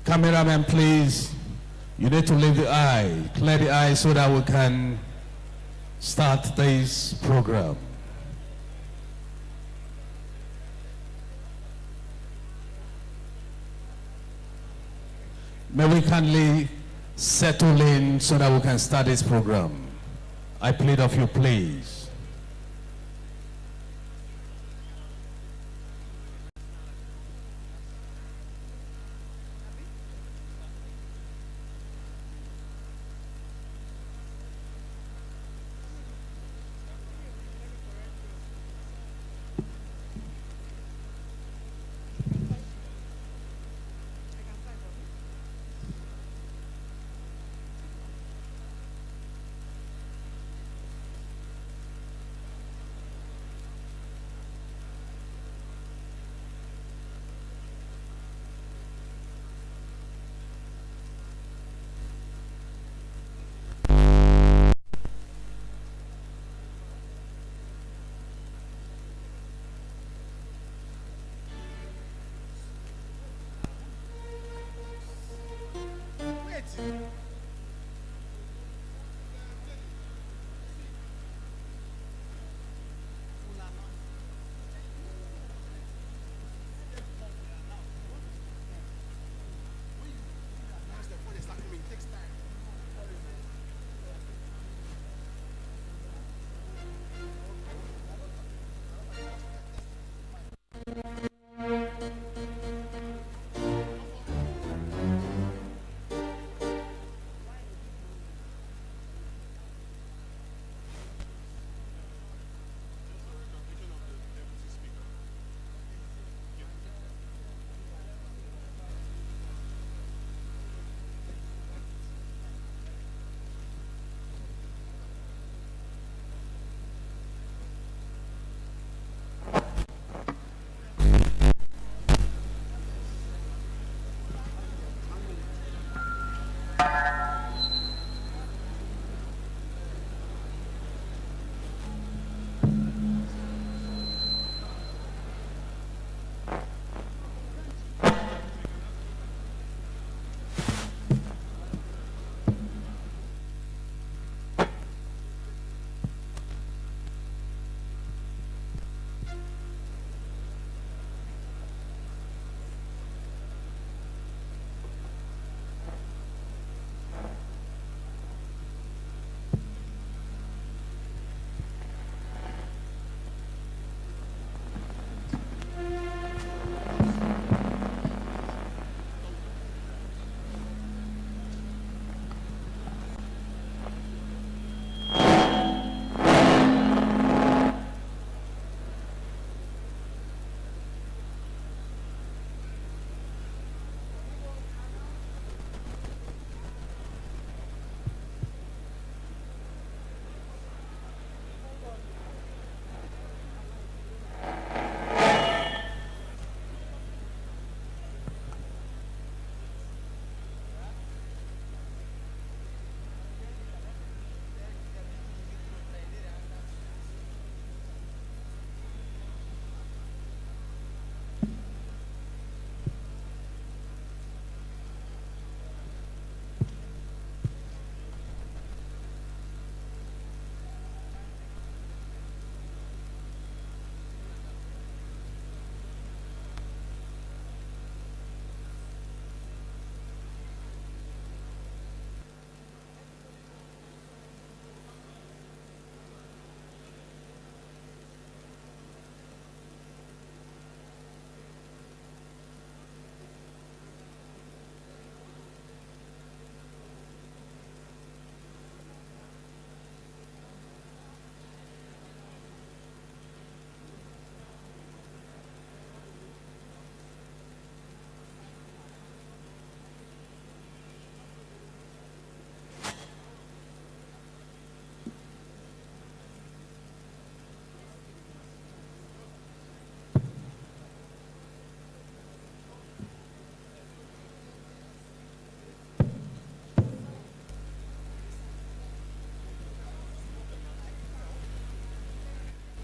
Cameraman, please. You need to leave the eye, clear the eye so that we can start this program. May we kindly settle in so that we can start this program. I plead of you, please.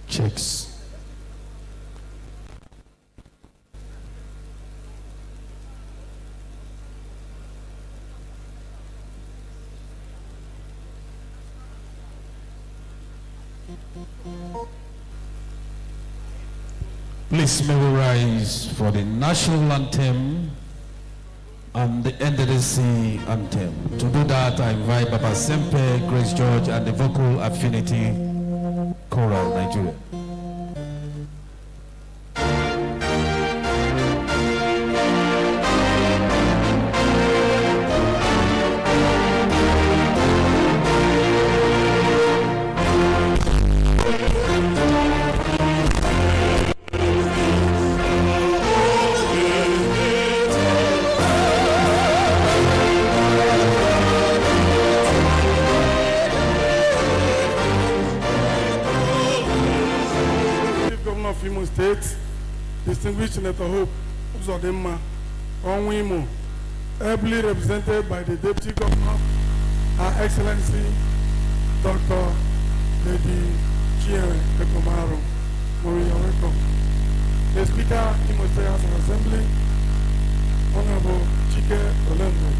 Checks. Please may we rise for the national anthem and the NDDC anthem. To do that, I invite Baba Sempe, Grace George, and the Vocal Affinity Choral Nigeria. Of Imo State, distinguished Senator Hope Uzodimma, Imo, ably represented by the Deputy Governor, Her Excellency Dr. Lady Chiere Ekomaro. Maria, welcome. The Speaker, Imo State House of Assembly, Honorable Chike Olembo,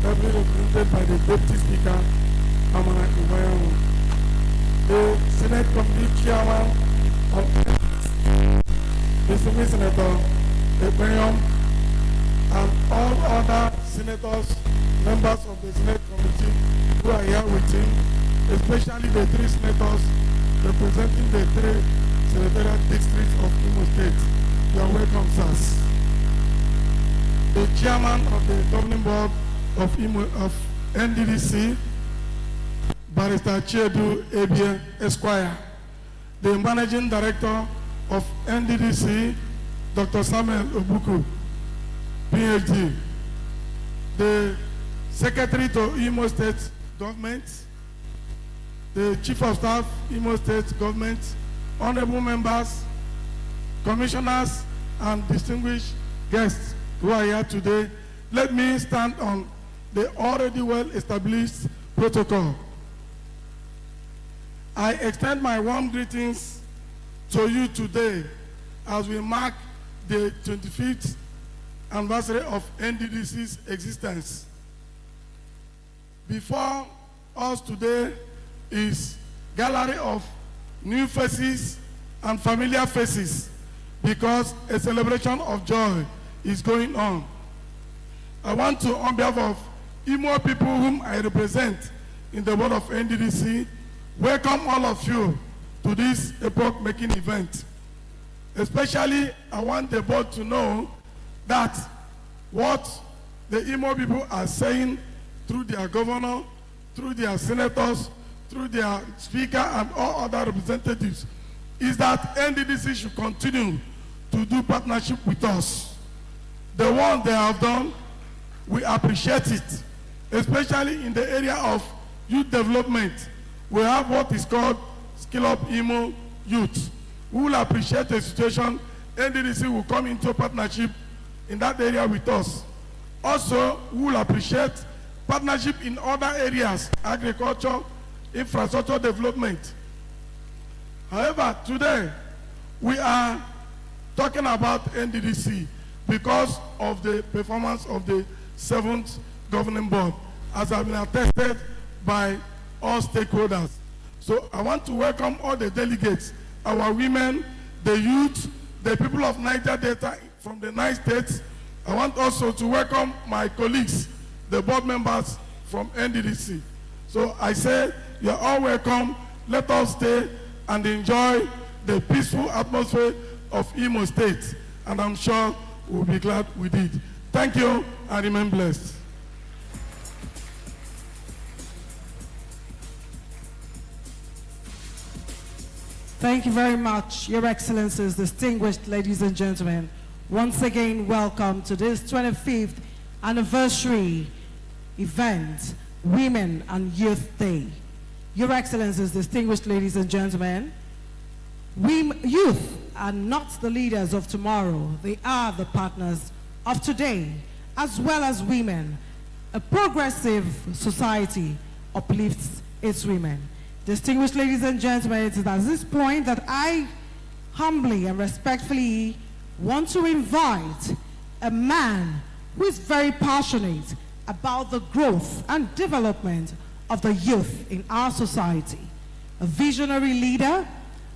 ably represented by the Deputy Speaker, Amana Iwayamu. The Senate Committee Chairman of Distinguished Senator Ekweniom, and all other senators, members of the Senate Committee who are here with him, especially the three senators representing the three senatorial districts of Imo State. You are welcome, sirs. The chairman of the governing board of NDDC, Barrister Chiedu Ebie Esquire. The managing director of NDDC, Dr. Samuel Obuku, PhD. The secretary to Imo State government, the chief of staff, Imo State government, honorable members, commissioners, and distinguished guests who are here today. Let me stand on the already well-established protocol. I extend my warm greetings to you today as we mark the 25th anniversary of NDDC's existence. Before us today is gallery of new faces and familiar faces because a celebration of joy is going on. I want to, on behalf of Imo people whom I represent in the board of NDDC, welcome all of you to this epoch-making event. Especially, I want the board to know that what the Imo people are saying through their governor, through their senators, through their speaker, and all other representatives, is that NDDC should continue to do partnership with us. The one they have done, we appreciate it, especially in the area of youth development. We have what is called Skill Up Imo Youth. We will appreciate the situation. NDDC will come into a partnership in that area with us. Also, we will appreciate partnership in other areas, agriculture, infrastructure development. However, today, we are talking about NDDC because of the performance of the 7th Governing Board, as has been attested by all stakeholders. So I want to welcome all the delegates, our women, the youth, the people of Niger Delta from the 9 states. I want also to welcome my colleagues, the board members from NDDC. So I say, you're all welcome. Let us stay and enjoy the peaceful atmosphere of Imo State. And I'm sure we'll be glad we did. Thank you and remain blessed. Thank you very much, Your Excellencies, distinguished ladies and gentlemen. Once again, welcome to this 25th anniversary event, Women and Youth Day. Your Excellencies, distinguished ladies and gentlemen, youth are not the leaders of tomorrow. They are the partners of today, as well as women. A progressive society uplifts its women. Distinguished ladies and gentlemen, it is at this point that I humbly and respectfully want to invite a man who is very passionate about the growth and development of the youth in our society. a visionary leader,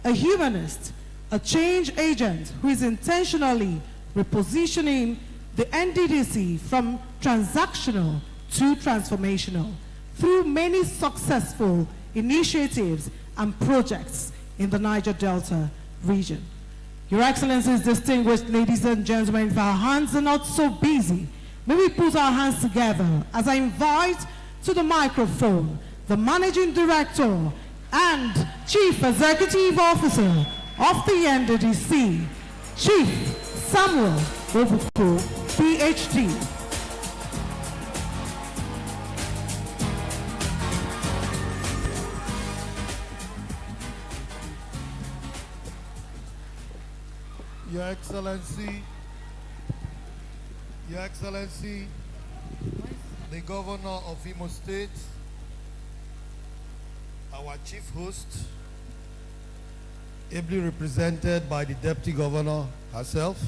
a humanist, a change agent who is intentionally repositioning the NDDC from transactional to transformational through many successful initiatives and projects in the Niger Delta region. Your Excellencies, distinguished ladies and gentlemen, if our hands are not so busy, may we put our hands together as I invite to the microphone the Managing Director and Chief Executive Officer of the NDDC, Chief Samuel Obuko, PhD. Your Excellency, the Governor of Imo State, our Chief Host, ably represented by the Deputy Governor herself,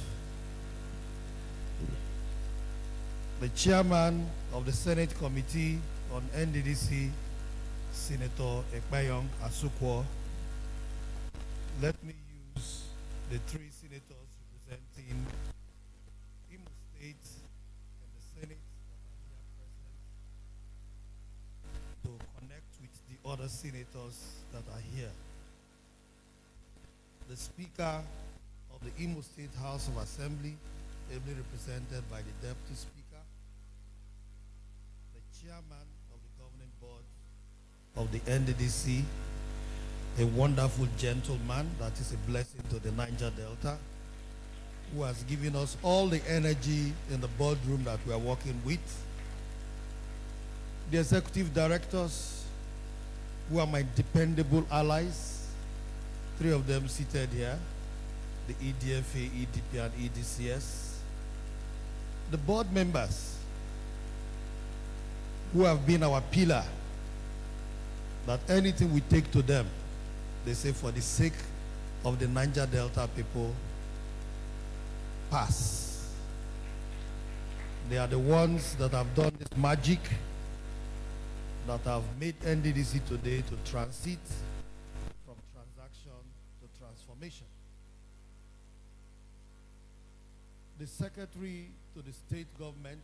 the Chairman of the Senate Committee on NDDC, Senator Ekpayong Asukwo. Let me use the three senators representing Imo State and the Senate that are here present to connect with the other senators that are here. The Speaker of the Imo State House of Assembly, ably represented by the Deputy Speaker, the Chairman of the Governing Board of the NDDC, a wonderful gentleman that is a blessing to the Niger Delta, who has given us all the energy in the boardroom that we are working with. The executive directors, who are my dependable allies, three of them seated here, the EDFA, EDP, and EDCS. The board members, who have been our pillar, that anything we take to them, they say for the sake of the Niger Delta people, pass. They are the ones that have done this magic, that have made NDDC today to transit from transaction to transformation. The Secretary to the State Government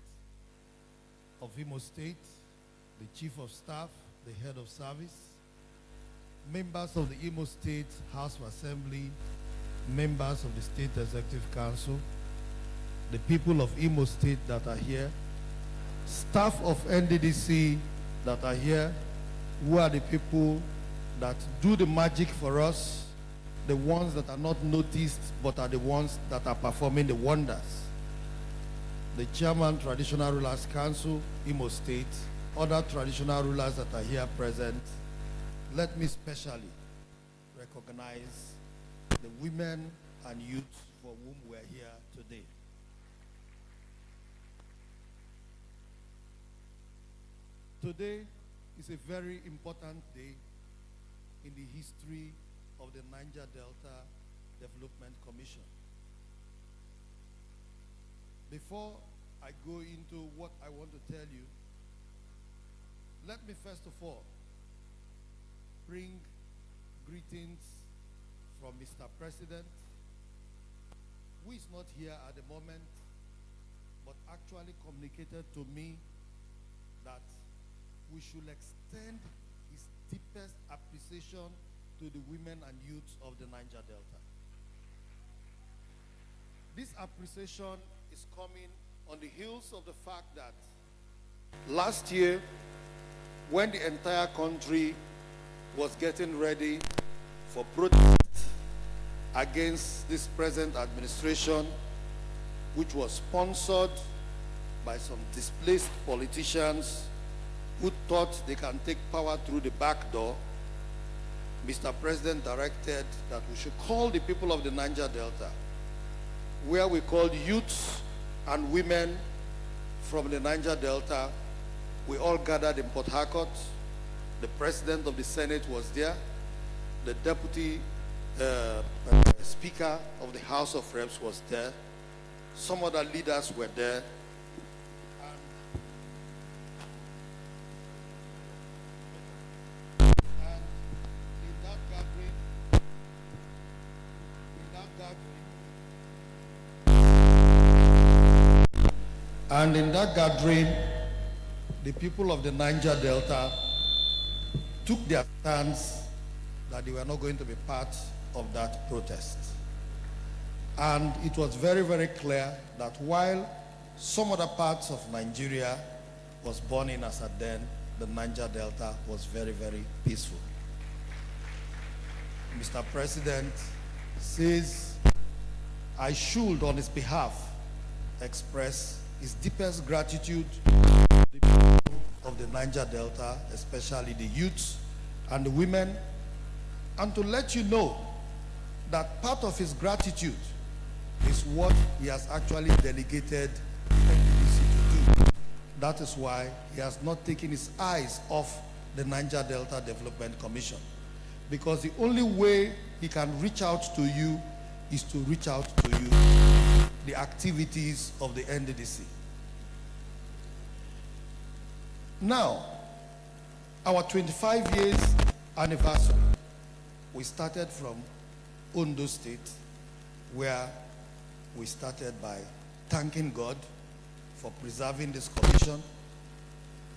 of Imo State, the Chief of Staff, the Head of Service, members of the Imo State House of Assembly, members of the State Executive Council, the people of Imo State that are here, staff of NDDC that are here, who are the people that do the magic for us, the ones that are not noticed but are the ones that are performing the wonders. The Chairman, Traditional Rulers Council, Imo State, other traditional rulers that are here present. Let me specially recognize the women and youth for whom we are here today. Today is a very important day in the history of the Niger Delta Development Commission. Before I go into what I want to tell you, let me first of all bring greetings from Mr. President, who is not here at the moment, but actually communicated to me that we should extend his deepest appreciation to the women and youth of the Niger Delta. This appreciation is coming on the heels of the fact that last year, when the entire country was getting ready for protest against this present administration, which was sponsored by some displaced politicians who thought they can take power through the back door, Mr. President directed that we should call the people of the Niger Delta, where we called youths and women from the Niger Delta. We all gathered in Port Harcourt. The President of the Senate was there. The Deputy Speaker of the House of Reps was there. Some other leaders were there. And in that And in that gathering, the people of the Niger Delta took their stance that they were not going to be part of that protest. And it was very, very clear that while some other parts of Nigeria was burning as at then, the Niger Delta was very, very peaceful. Mr. President says, I should, on his behalf, express his deepest gratitude to the people of the Niger Delta, especially the youths and the women, and to let you know that part of his gratitude is what he has actually delegated NDDC to do. That is why he has not taken his eyes off the Niger Delta Development Commission. Because the only way he can reach out to you is to reach out to you the activities of the NDDC. Now, our 25 years anniversary, we started from Ondo State, where we started by thanking God for preserving this commission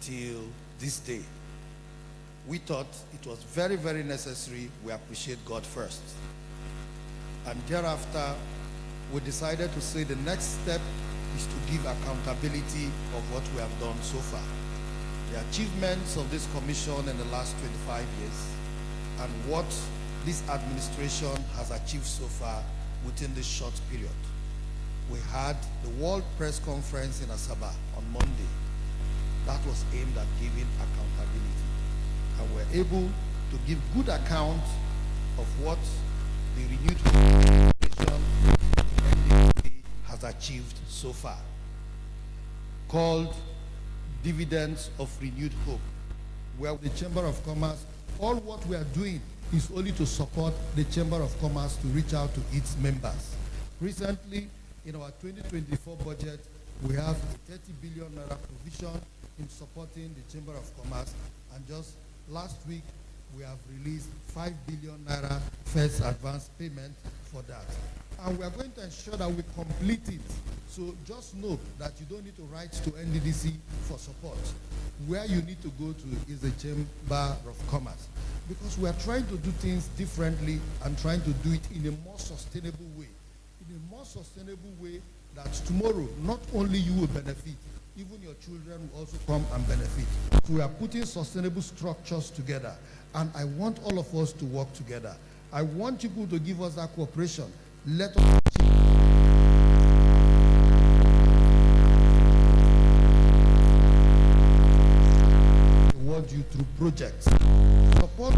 till this day. We thought it was very, very necessary we appreciate God first. And thereafter, we decided to say the next step is to give accountability of what we have done so far. The achievements of this commission in the last 25 years and what this administration has achieved so far within this short period. We had the World Press Conference in Asaba on Monday. That was aimed at giving accountability. And we're able to give good account of what the renewed administration has achieved so far, called Dividends of Renewed Hope, where the Chamber of Commerce, all what we are doing is only to support the Chamber of Commerce to reach out to its members. Recently, in our 2024 budget, we have a 30 billion naira provision in supporting the Chamber of Commerce, and just last week, we have released 5 billion naira first advance payment for that. And we are going to ensure that we complete it. So just know that you don't need to write to NDDC for support. Where you need to go to is the Chamber of Commerce. Because we are trying to do things differently and trying to do it in a more sustainable way. In a more sustainable way that tomorrow, not only you will benefit, even your children will also come and benefit. So we are putting sustainable structures together. And I want all of us to work together. I want people to give us that cooperation. Let us reward you through projects. Support.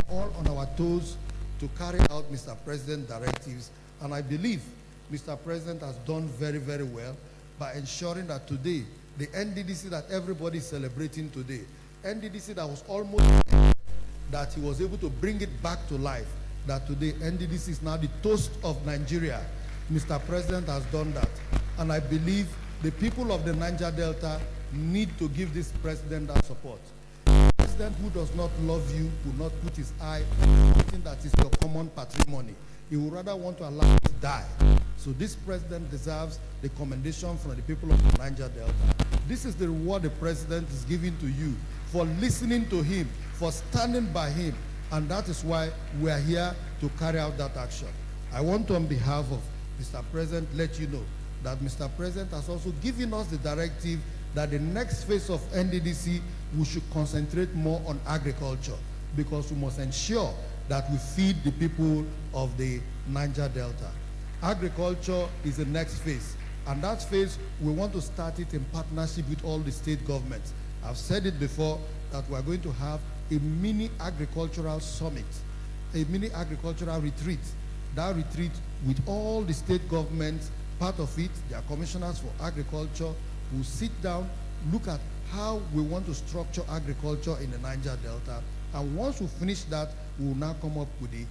All on our toes to carry out Mr. President's directives, and I believe Mr. President has done very, very well by ensuring that today, the NDDC that everybody is celebrating today, NDDC that was almost that he was able to bring it back to life, that today NDDC is now the toast of Nigeria. Mr. President has done that. And I believe the people of the Niger Delta need to give this president that support. A president who does not love you will not put his eye on something that is your common patrimony. He would rather want to allow it to die. So this president deserves the commendation from the people of the Niger Delta. This is the reward the president is giving to you for listening to him, for standing by him, and that is why we are here to carry out that action. I want to, on behalf of Mr. President, let you know that Mr. President has also given us the directive that the next phase of NDDC, we should concentrate more on agriculture, because we must ensure that we feed the people of the Niger Delta. Agriculture is the next phase, and that phase, we want to start it in partnership with all the state governments. I've said it before that we're going to have a mini agricultural summit, a mini agricultural retreat. That retreat with all the state governments, part of it, their commissioners for agriculture, will sit down, look at how we want to structure agriculture in the Niger Delta. And once we finish that, we will now come up with the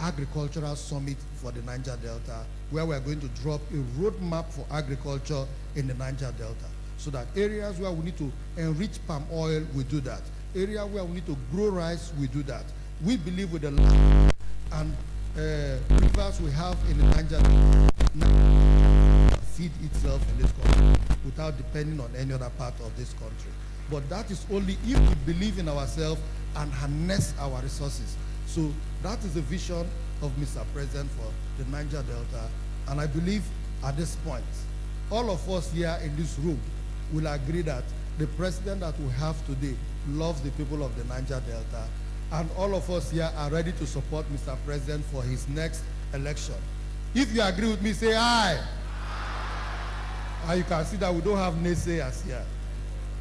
agricultural summit for the Niger Delta, where we are going to drop a roadmap for agriculture in the Niger Delta. so that areas where we need to enrich palm oil, we do that. Area where we need to grow rice, we do that. We believe with the land and rivers we have in the Niger feed itself in this country without depending on any other part of this country. But that is only if we believe in ourselves and harness our resources. So that is the vision of Mr. President for the Niger Delta. And I believe at this point, all of us here in this room will agree that the president that we have today loves the people of the Niger Delta. And all of us here are ready to support Mr. President for his next election. If you agree with me, say aye. And you can see that we don't have naysayers here.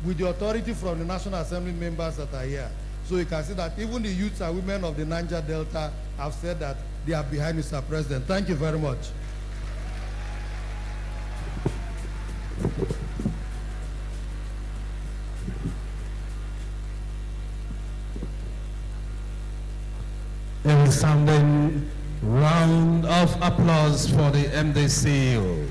With the authority from the National Assembly members that are here. So you can see that even the youths and women of the Niger Delta have said that they are behind Mr. President. Thank you very much. A resounding round of applause for the MDCO.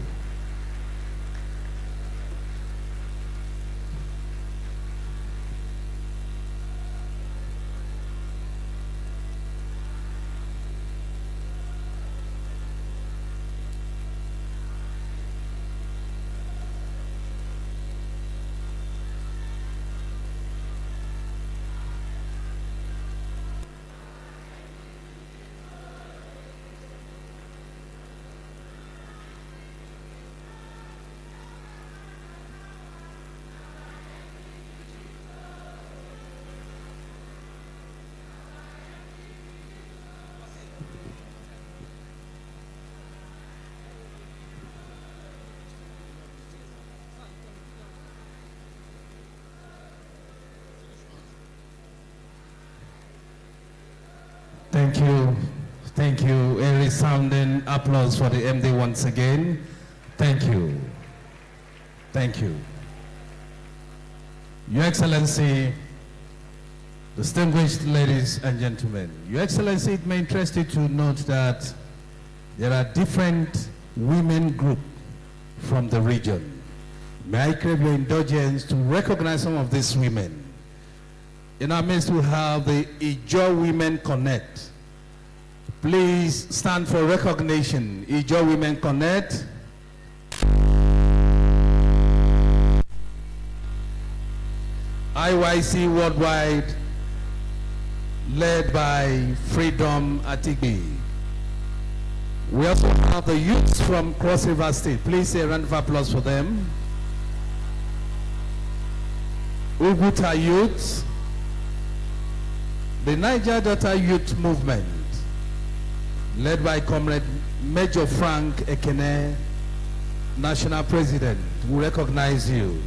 Thank you. Thank you. A resounding applause for the MD once again. Thank you. Thank you. Your Excellency, distinguished ladies and gentlemen, Your Excellency, it may interest you to note that there are different women groups from the region. May I crave your indulgence to recognize some of these women? In our midst, we have the Ijo Women Connect. Please stand for recognition. Ijo Women Connect. IYC Worldwide, led by Freedom Atigbe. We also have the youths from Cross River State. Please say a round of applause for them. Uguta Youth. The Niger Delta Youth Movement, led by Comrade Major Frank Ekene, National President, we recognize you.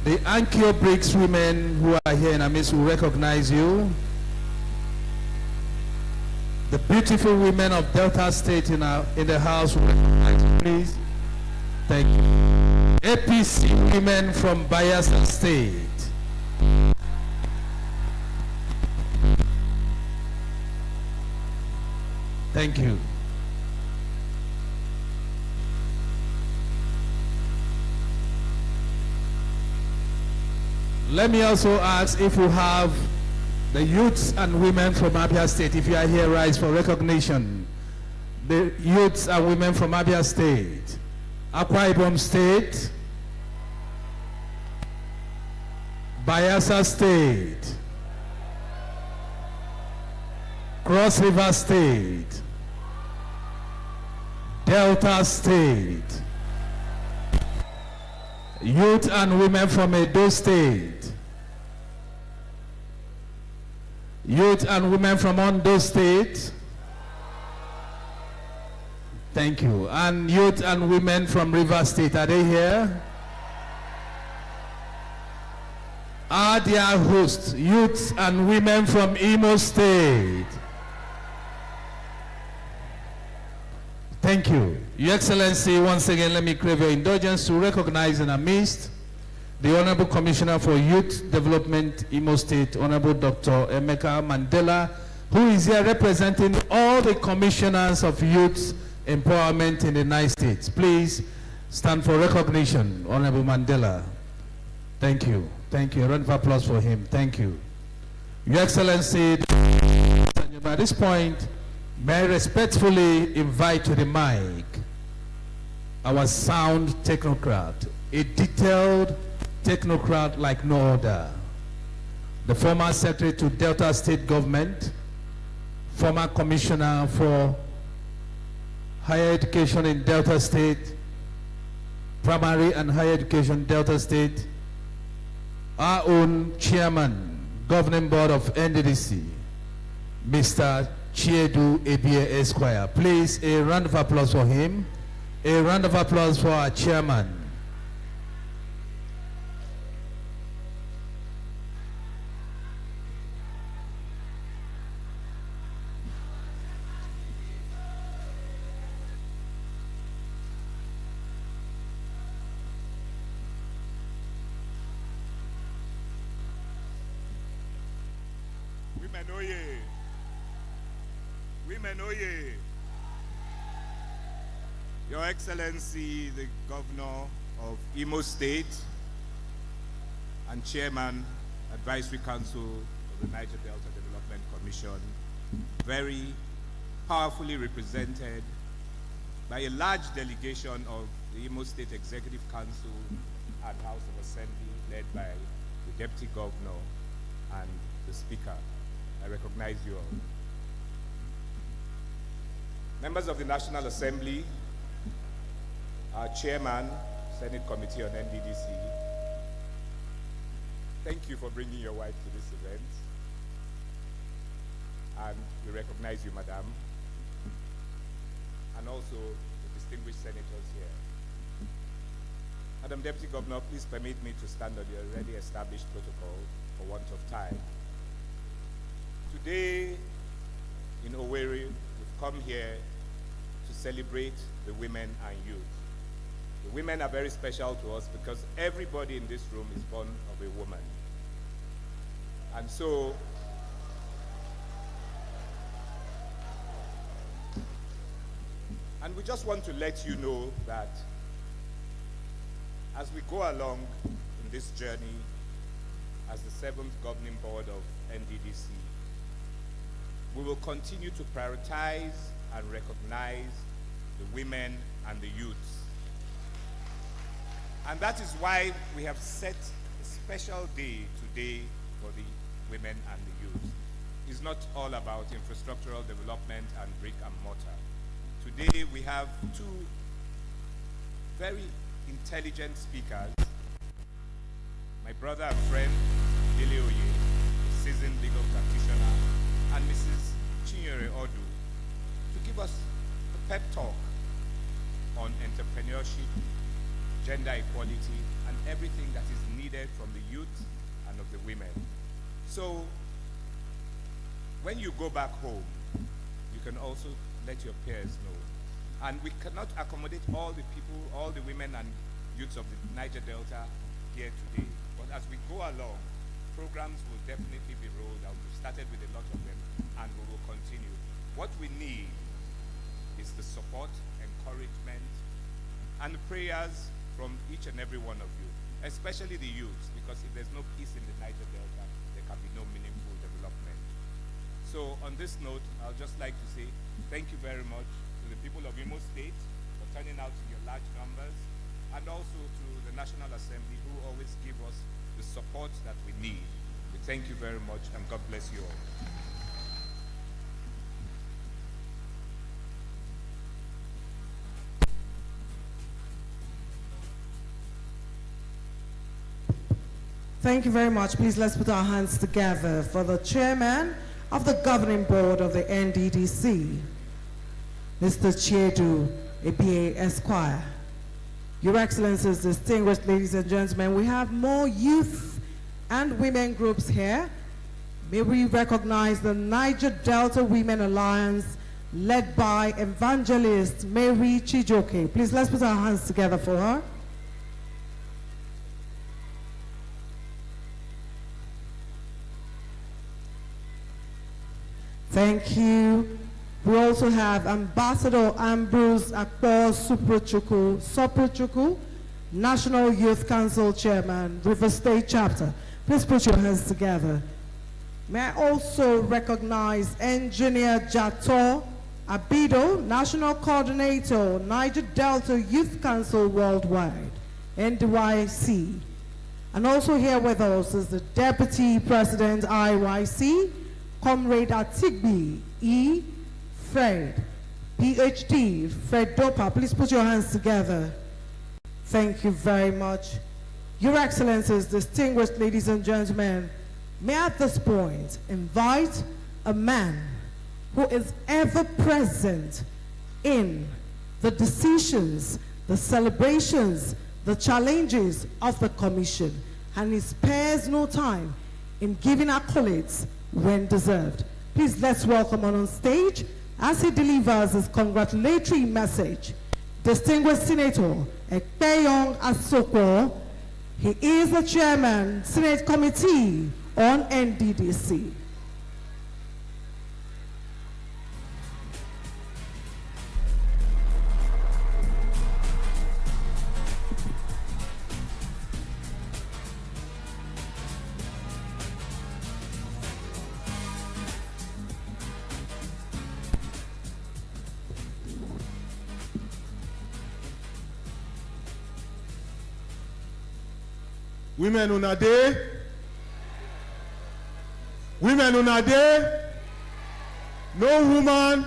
The Ankyo Bricks women who are here in our midst will recognize you. The beautiful women of Delta State in the house will recognize you, please. Thank you. APC women from Bayelsa State. Thank you. Let me also ask if you have the youths and women from Abia State. If you are here, rise for recognition. The youths and women from Abia State, Akwa Ibom State, Bayelsa State, Cross River State, Delta State, youth and women from Edo State, youth and women from Ondo State, thank you, and youth and women from River State, are they here? Are their hosts, youths and women from Imo State? Thank you. Your Excellency, once again, let me crave your indulgence to recognize in our midst the Honorable Commissioner for Youth Development, Imo State, Honorable Dr. Emeka Mandela, who is here representing all the commissioners of youth empowerment in the United States. Please stand for recognition. Honorable Mandela. Thank you. Thank you. A round of applause for him. Thank you. Your Excellency, at this point, may I respectfully invite to the mic our sound technocrat, a detailed technocrat like no other. The former Secretary to Delta State Government, former Commissioner for Higher Education in Delta State, Primary and Higher Education Delta State, our own Chairman, Governing Board of NDDC, Mr. Chiedu Ebie Esquire. Please, a round of applause for him. A round of applause for our Chairman. Women, oye! Women, oye! Your Excellency, the Governor of Imo State and Chairman, Advisory Council of the Niger Delta Development Commission, very powerfully represented by a large delegation of the Imo State Executive Council and House of Assembly, led by the Deputy Governor and the Speaker. I recognize you all. Members of the National Assembly, our Chairman, Senate Committee on NDDC, thank you for bringing your wife to this event. And we recognize you, Madam, and also the distinguished senators here. Madam Deputy Governor, please permit me to stand on the already established protocol for want of time. Today in Owerri, we've come here to celebrate the women and youth. The women are very special to us because everybody in this room is born of a woman. And so, and we just want to let you know that as we go along in this journey as the 7th Governing Board of NDDC, we will continue to prioritize and recognize the women and the youths. And that is why we have set a special day today for the women and the youth. It's not all about infrastructural development and brick and mortar. Today we have two very intelligent speakers, my brother and friend, Dele Oye, a seasoned legal practitioner, and Mrs. Chinyere Odu, to give us a pep talk on entrepreneurship, gender equality, and everything that is needed from the youth and of the women. So, when you go back home, you can also let your peers know. And we cannot accommodate all the people, all the women and youths of the Niger Delta here today. But as we go along, programs will definitely be rolled out. We've started with a lot of them, and we will continue. What we need is the support, encouragement, and prayers from each and every one of you, especially the youths, because if there's no peace in the Niger Delta, there can be no meaningful development. So on this note, I'll just like to say thank you very much to the people of Imo State for turning out in your large numbers, and also to the National Assembly, who always give us the support that we need. We thank you very much, and God bless you all. Thank you very much. Please let's put our hands together for the Chairman of the Governing Board of the NDDC, Mr. Chiedu Ebie Esquire. Your Excellencies, distinguished ladies and gentlemen, we have more youth and women groups here. May we recognize the Niger Delta Women Alliance, led by evangelist Mary Chijoke. Please let's put our hands together for her. Thank you. We also have Ambassador Ambrose Akpo Soprochukwu, National Youth Council Chairman, River State Chapter. Please put your hands together. May I also recognize Engineer Jato Abido, National Coordinator, Niger Delta Youth Council Worldwide, NDYC. And also here with us is the Deputy President, IYC, Comrade Atigbi E. Fred, PhD, Fred Dopa. Please put your hands together. Thank you very much. Your Excellencies, distinguished ladies and gentlemen, may I at this point invite a man who is ever present in the decisions, the celebrations, the challenges of the Commission, and he spares no time in giving accolades when deserved. Please let's welcome on stage as he delivers his congratulatory message, distinguished Senator Ekpeyong Asokwo. He is the Chairman, Senate Committee on NDDC. Women una day. Women una day. No woman.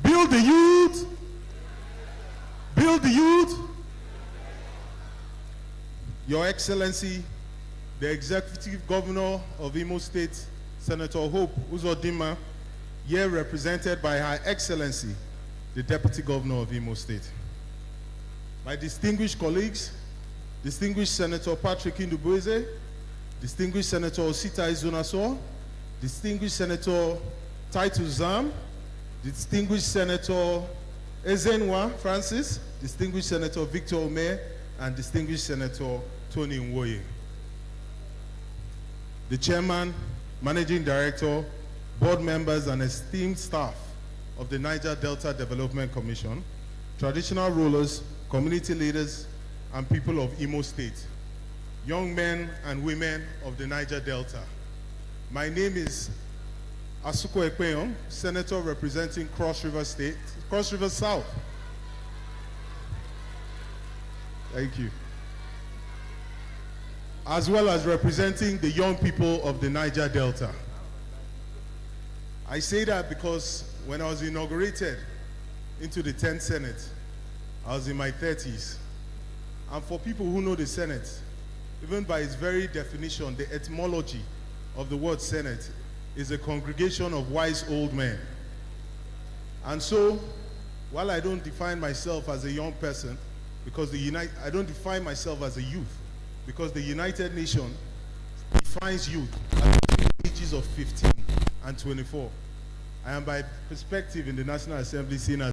Build the youth. Build the youth. Your Excellency, the Executive Governor of Imo State, Senator Hope Uzodinma, here represented by Her Excellency, the Deputy Governor of Imo State. My distinguished colleagues, distinguished Senator Patrick Ndubueze, distinguished Senator Osita Izunaso, distinguished Senator Titus Zam, distinguished Senator Ezenwa Francis, distinguished Senator Victor Ome, and distinguished Senator Tony Nwoye. The Chairman, Managing Director, board members, and esteemed staff of the Niger Delta Development Commission, traditional rulers, community leaders, and people of Imo State, young men and women of the Niger Delta. My name is Asuko Ekpeyong, Senator representing Cross River State, Cross River South. Thank you. As well as representing the young people of the Niger Delta. I say that because when I was inaugurated into the 10th Senate, I was in my 30s. And for people who know the Senate, even by its very definition, the etymology of the word Senate is a congregation of wise old men. And so, while I don't define myself as a young person, because I don't define myself as a youth, because the United Nations defines youth at the ages of 15 and 24. I am by perspective in the National Assembly seen as